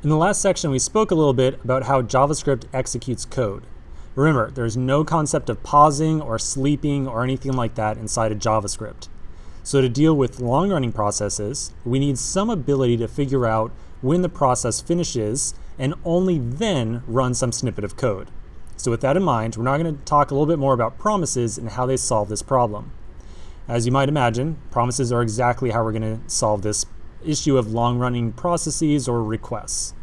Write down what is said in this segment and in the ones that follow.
In the last section, we spoke a little bit about how JavaScript executes code. Remember, there's no concept of pausing or sleeping or anything like that inside of JavaScript. So to deal with long-running processes, we need some ability to figure out when the process finishes and only then run some snippet of code. So with that in mind, we're now going to talk a little bit more about promises and how they solve this problem. As you might imagine, promises are exactly how we're going to solve this issue of long-running processes or requests.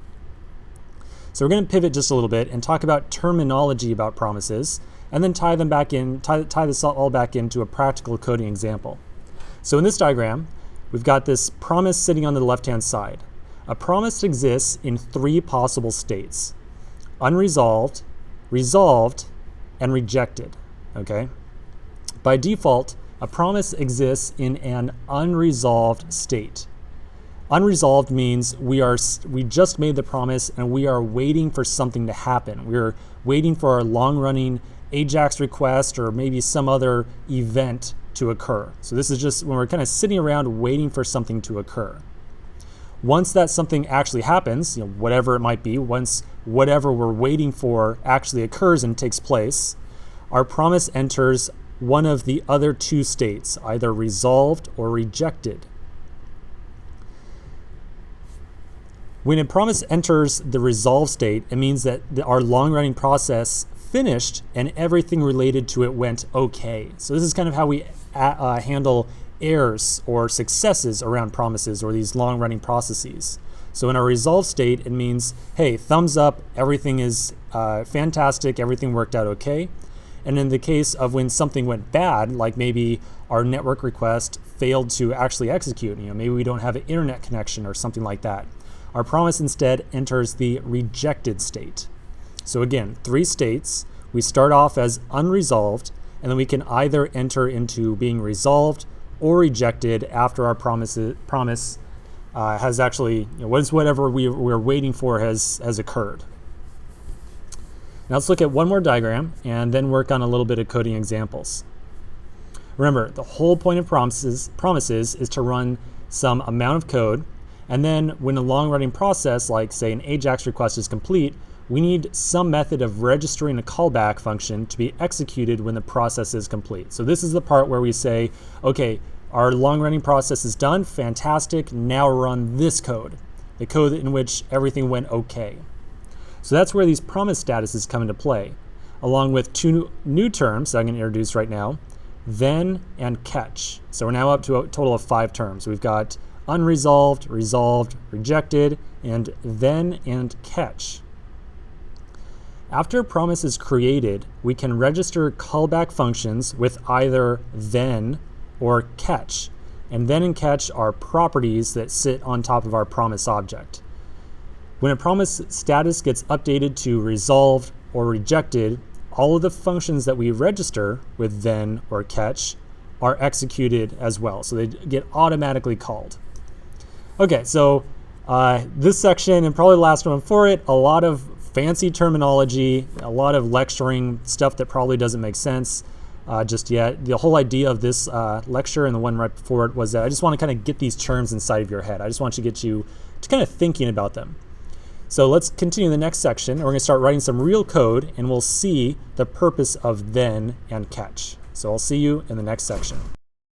So we're going to pivot just a little bit and talk about terminology about promises, and then tie this all back into a practical coding example. So in this diagram, we've got this promise sitting on the left-hand side. A promise exists in three possible states: unresolved, resolved, and rejected. Okay? By default, a promise exists in an unresolved state. Unresolved means we just made the promise and we are waiting for something to happen. We're waiting for our long-running AJAX request or maybe some other event to occur. So this is just when we're kind of sitting around waiting for something to occur. Once that something actually happens, whatever it might be, once whatever we're waiting for actually occurs and takes place, our promise enters one of the other two states, either resolved or rejected. When a promise enters the resolved state, it means that our long-running process finished and everything related to it went okay. So this is kind of how we handle errors or successes around promises or these long-running processes. So in a resolved state, it means, hey, thumbs up, everything is fantastic, everything worked out okay. And in the case of when something went bad, like maybe our network request failed to actually execute, maybe we don't have an internet connection or something like that, our promise instead enters the rejected state. So again, three states. We start off as unresolved, and then we can either enter into being resolved or rejected after our promise has actually, whatever we're waiting for has occurred. Now let's look at one more diagram and then work on a little bit of coding examples. Remember, the whole point of promises is to run some amount of code, and then when a long-running process, like say an AJAX request is complete, we need some method of registering a callback function to be executed when the process is complete. So this is the part where we say, okay, our long-running process is done, fantastic, now run this code, the code in which everything went okay. So that's where these promise statuses come into play, along with two new terms that I'm going to introduce right now, then and catch. So we're now up to a total of 5 terms. We've got unresolved, resolved, rejected, and then and catch. After a promise is created, we can register callback functions with either then or catch. And then and catch are properties that sit on top of our promise object. When a promise status gets updated to resolved or rejected, all of the functions that we register with then or catch are executed as well. So they get automatically called. Okay, so this section, and probably the last one for it, a lot of fancy terminology, a lot of lecturing, stuff that probably doesn't make sense just yet. The whole idea of this lecture and the one right before it was that I just want to kind of get these terms inside of your head. I just want to get you to kind of thinking about them. So let's continue the next section. We're going to start writing some real code, and we'll see the purpose of then and catch. So I'll see you in the next section.